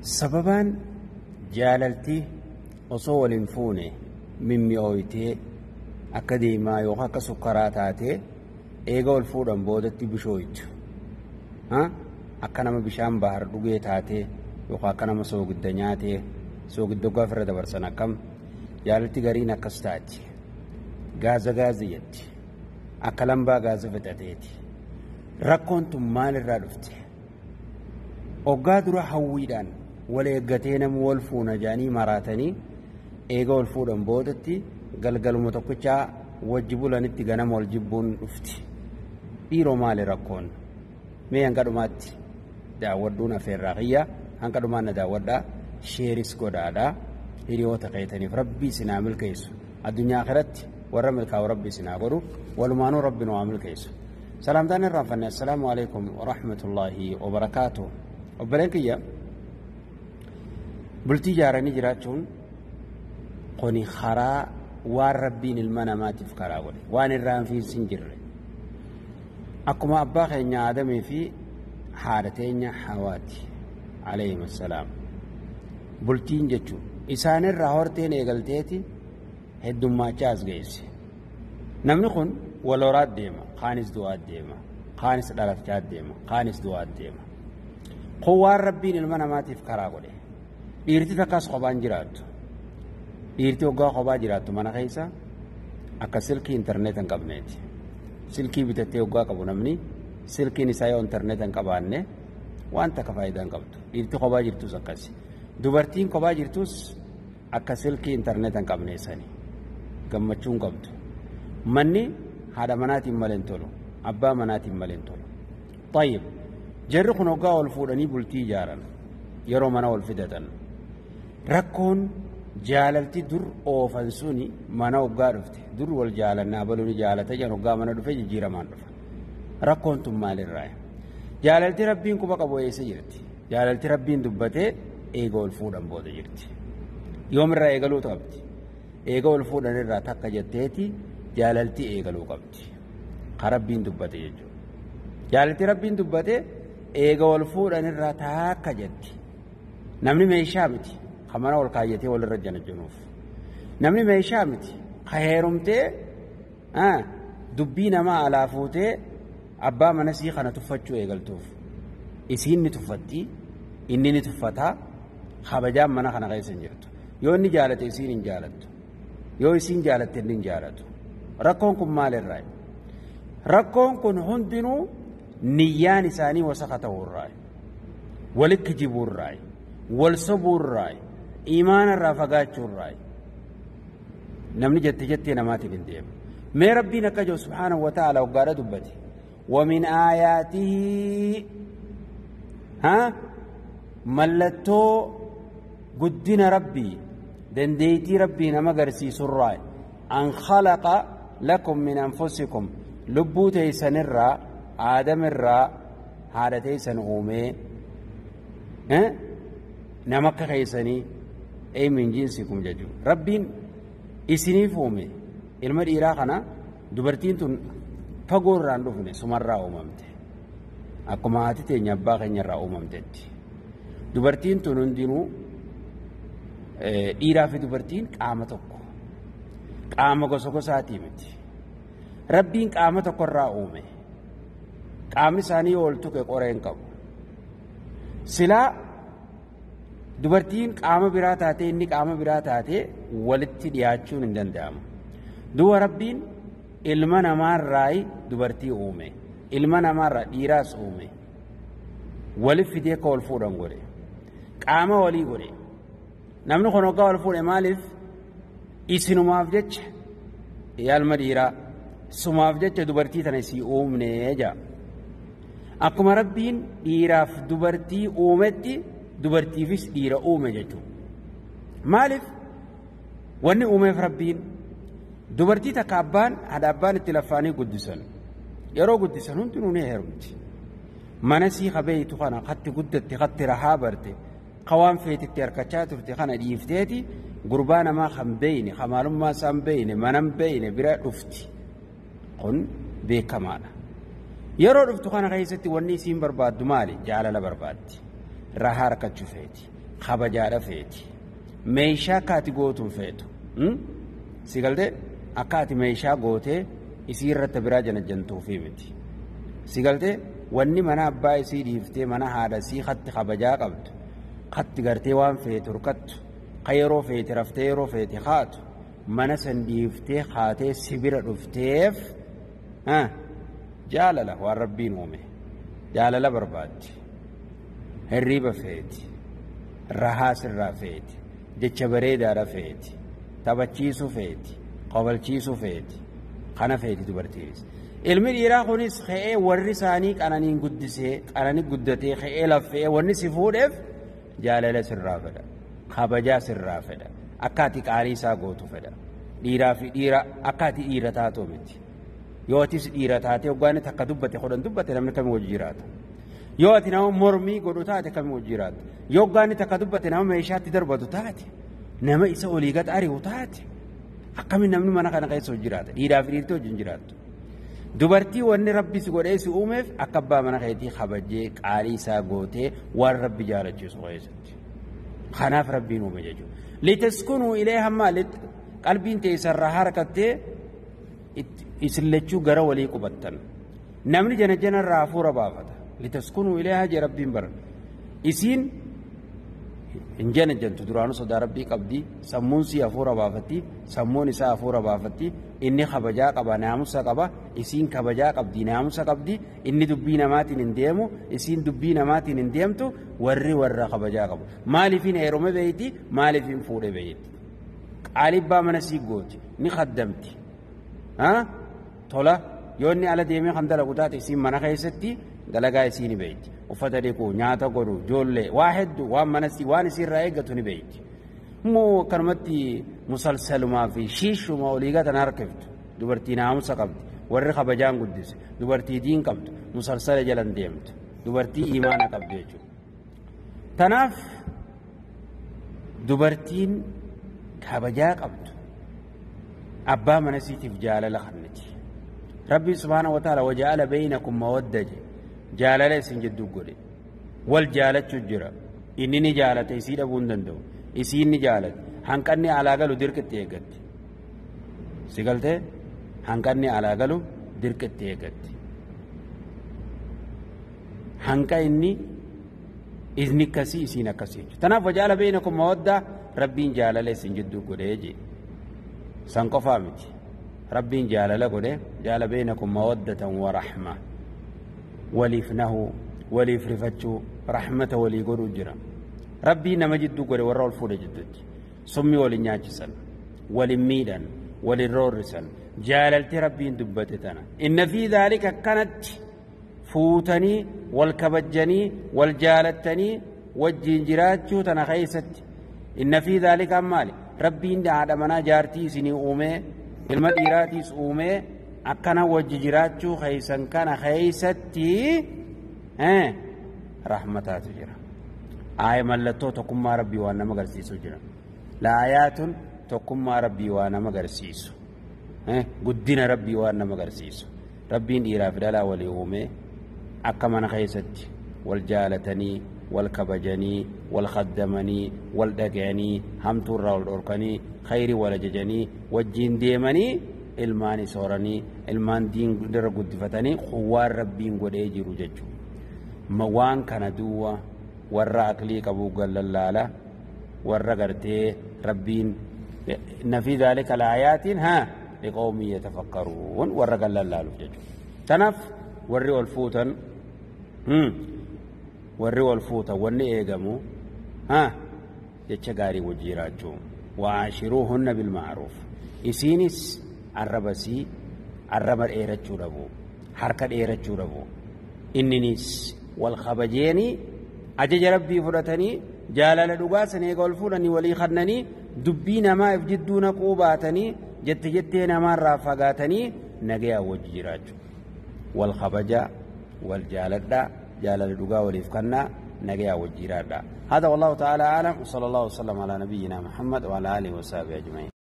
sababaan jaalaltii osoo waliin fuune mimmi'ooytee akka deemaa yookaan akka sukkaraa taatee eega ol fuudhan boodatti bishooytu akka nama bishaan bahar dhugee taatee yookaan akka nama soogidda nyaatee soogidda gaafirra dabarsan akkam jaalalti gariin akkas taati gaaza jetti akka lambaa gaaza fixateeti rakkoon tun maalirraa dhufte oggaa dura hawwiidhaan wal eeggatee nama wal fuuna jaanii maraatanii eega wal fuudhan boodatti galgaluma tokkichaa wajji bulanitti ganama wal jibbuun dhufti dhiiroo maali rakkoon mee hanga dhumaatti daawwadduun afeerraa kiyya hanga dhumaan na daawwadhaa sheeris godhaadhaa hiriyoota keetaniif rabbii sinaa milkeessu addunyaa akhiratti warra milkaa'u rabbii sinaa godhu walumaanuu rabbi nu haa milkeessu salaamtaan irraan fanne assalaamu alaikum warahmatullaahi wabarakaatuh obboleen kiyya bultii jaaranii jiraachuun qoni karaa waan rabbiin ilma namaatiif karaa godhe waan irraan fiinsin jirre akkuma abbaa keenya aadamee fi haadha teenya hawaati alayhim assalaam bultiin jechuun isaanirraa horteen eegalteeti heddummaachaa as geesse namni kun wal horaat deema kaanis du'aat deema kaanis dhalatachaat deema kaanis du'aat deema kun waan rabbiin ilma namaatiif karaa godhe dhiirti takkaas kophaan jiraattu dhiirti waggaa kophaa jiraattu mana keessa akka silkii intarneet hin qabneeti silkii bitattee waggaa qabu namni silkiin isaa yoo intarneet hin qabaanne waan takka faayidaa hin qabdu dhiirti kophaa jirtus akkasi dubartiin kophaa jirtus akka silkii intarneet hin qabneessani gammachuun qabdu manni haadha manaatiin malee hin tolu abbaa manaatiin malee hin tolu tayyib jarri kun waggaa wal fuudhanii bultii ijaaran yeroo mana wal fidatan rakkoon jaalalti dur oofan suni mana waggaa dhufte dur wal jaalannaa baluuni jaalata jan waggaa mana dhufe jijjiiramaan dhufa rakkoon tun maalirraa jaalalti rabbiin quba qabu eessa jirti jaalalti rabbiin dubbatee eega wal fuudhan booda jirti yoomirraa eegaluu qabdi eega wal fuudhan irraa takka jetteeti jaalalti eegaluu qabdi ka rabbiin dubbate jechuudha jaalalti rabbiin dubbate eega wal fuudhan irraa takka jetti namni meeshaa miti kamana wal kaayyatee walirra janajjanuuf namni meeshaa miti ka heerumtee dubbii namaa alaa fuutee abbaa manasii kana tuffachuu eegaltuuf isiin ni tuffatti inni ni tuffataa kabajaan mana kana keessa hin jirtu yoo inni jaalate isiin hin jaalattu yoo isiin jaalatte inni hin jaalatu rakkoon kun maalirraa rakkoon kun hundinuu niyyaan isaanii wasaka ta'uurraa walitti jibuurraa wal sobuurraa iimaanarraa fagaachuurraa namni jettee namaatiif hin deemu mee rabbiin akka jiru subhaanahu wa ta'ala waggaadha dubbate ومن آياته ملتو قدنا ربي دنديتي ربي نمغرسي سراي أن خلق لكم من أنفسكم لبو تيسن الرا آدم الرا هذا تيسن أومي نمك خيسني أي من جنسكم ججو ربين إسني فومي المر إراقنا دبرتين تن fagoorraan dhufne sumarraa uumamte akkuma haati teenya abbaa keenyarraa uumamtetti dubartiin tun hundinuu dhiiraa fi dubartiin qaama tokko qaama gosa gosaatii miti rabbiin qaama tokkorraa uume qaamni isaanii ol tuqe qoreen qabu silaa dubartiin qaama biraa taatee inni qaama biraa taatee walitti dhiyaachuun hin danda'amu du'a rabbiin ilma namaarraa dubartii uume ilma namaarraa dhiiraas uume walif fidee akka wal fuudhan godhe qaama walii godhe namni kun waggaa wal fuudhe maaliif isinumaaf jecha ilma dhiiraa sumaaf jecha dubartii tana isii uumne jaa akkuma rabbiin dhiiraaf dubartii uumetti dubartiifis dhiira uume jechuudha maaliif wanni uumeef rabbiin dubartii takka abbaan haadha abbaan itti lafaanii guddisan yeroo guddisan hundinuu ni heerumti mana sii qabeeytu kana qatti guddatti qatti rahaa barte qawaan feetitti harkachaa turte kana dhiifteeti gurbaa namaa kan beeyne kamaalummaa isaan beeyne manan beeyne bira dhufti kun beekamaadha yeroo dhuftu kana keessatti wanni isiin barbaaddu maali jaalala barbaaddi rahaa harkachuu feeti kabajaadha feeti meeshaa akkaati gootuun feetu si galtee akkaati meeshaa gootee isii irratti biraa janajjantuufii miti si galtee wanni mana abbaa isii dhiiftee mana haadha isii hatti kabajaa qabdu hatti gartee waan feetu rukattu ka yeroo feeti raftee yeroo feeti haatu mana san dhiiftee haatee sibira dhufteef jaalala waan rabbiin uume jaalala barbaaddi hirriba feeti rahaa sirraa feeti jecha bareedaadha feeti taphachiisuu feeti qabalchiisuu feeti kana feeti dubartiinis ilmi dhiiraa kunis ka'ee warri isaanii qananiin guddisee qananii guddatee ka'ee laffee wanni si fuudheef jaalala sirraa fedha kabajaa sirraa fedha akkaati qaalii isaa gootu fedha dhiiraa fi dhiira akkaati dhiira taatoo miti yoo atis dhiira taatee hoggaanni takka dubbate kudhan dubbate namni kamii wajji jiraata yoo ati nama mormii godhu taate kamii wajji jiraata yoo hoggaanni takka dubbate nama meeshaatti darbatu taate nama isa olii gad ari'u taate akkamiin namni mana kana keessa wajji jiraata dhiiraa fi dhiirtii wajjin jiraattu dubartii wanni rabbi si godhee si uumeef akka abbaa mana keetii kabajee qaalii isaa gootee waan rabbi jaalachiisu keessatti kanaaf rabbiin uume jechuudha litaskunuu ilayhaa maaliif qalbiin teessarraa harkattee isin lachuu gara walii qubattan namni jana janarraa hafuura baafata litaskunuu ilayhaa jee rabbiin bara isiin hin jana jantu duraanuu sodaa rabbii qabdi sammuun sii hafuura baafatti sammuun isaa hafuura baafatti inni kabajaa qaba naamusa qaba isiin kabajaa qabdi naamusa qabdi inni dubbii namaatiin hin deemu isiin dubbii namaatiin hin deemtu warri warra kabajaa qabu maaliifin heerume beeyti maaliifin fuudhe beeyti qaalibbaa mana sii gooti ni khaddamti tola yoo inni ala deemee kan dalagu taate isiin mana keessatti dalagaa isii ni beeyti uffata dhiquu nyaata godhu ijoollee waa hedduu waan manasii waan isiirraa eeggatu ni beeyti moo akkanumatti musalsalumaa fi shiishuma olii gatan harkiftu dubartii naamusa qabdi warri kabajaan guddise dubartii diin qabdu musalsala jalan deemtu dubartii imaana qabdu jechuudha tanaaf dubartiin kabajaa qabdu abbaa manasiitiif jaalala kanniti rabbi subhaanahu wa ta'ala waja'ala baynakum mawaddaje jaalala isin jidduu godhe wal jaalachuu jira inni ni jaalate isii dhabuu hin danda'u isiin ni jaalate hanqanni alaa galu dirqitti eeggatti si galtee hanqanni alaa galu dirqitti eeggatti hanqa inni izni akkasii isiin akkasii jechuudha tanaaf waja'ala baynakum mawaddaa rabbiin jaalala isin jidduu godhee jee san qofaa miti rabbiin jaalala godhe jaala baynakum mawaddatan wa rahma waliif nahu waliif rifachuu rahmata walii godhuu jira rabbii nama jidduu godhe warra ol fuudhe jidduutti summi walin nyaachisan walin miidhan walin roorrisan jaalalti rabbiin dubbate tana inna fi dhaalika akkanatti fuutanii wal kabajjanii wal jaalattanii wajjiin jiraachuu tana keessatti inna fi dhaalika ammaali rabbiin haadha manaa jaartii isinii uumee ilma dhiiraatiis uumee akkana wajji jiraachuu keeysan kana keeysatti rahmataatu jira aaya mallattoo tokkummaa rabbii waan nama agarsiisu jira laayaatun tokkummaa rabbii waan nama agarsiisu guddina rabbii waan nama agarsiisu rabbiin dhiiraaf dhalaa walii uumee akka mana keeysatti wal jaalatanii wal kabajanii wal khaddamanii wal dhaga'anii hamtuurraa wal dhorkanii khayrii wal ajajanii wajjiin deemanii ilmaan sooranii ilmaan diin dira guddifatanii waan rabbiin godhee jiru jechuudha waan kana duwwa warra aqlii qabu gallallaala warra gartee rabbiin nafi dhaalika laayaatiin liqawmin yatafakkaruun warra gallallaaluuf jechuudha tanaaf warri ol fuutan warri wal fuutan wanni eegamu jecha gaarii wajji jiraachuu waashiruuhunna bilma'ruuf isiinis arrabasii arraba dheerachuu dhabu harka dheerachuu dhabu inninis wal kabajeeni ajaja rabbii fudhatanii jaalala dhugaa san eega wal fuudhanii walii kannanii dubbii namaaf jidduu naquu baatanii jettee namaarraa fagaatanii nagayaa wajji jiraachuu wal kabajaa wal jaaladhaa جالل دعاء وليفكنا نجيا وجيرادا هذا والله تعالى أعلم وصلى الله وسلم على نبينا محمد وعلى آله وصحبه أجمعين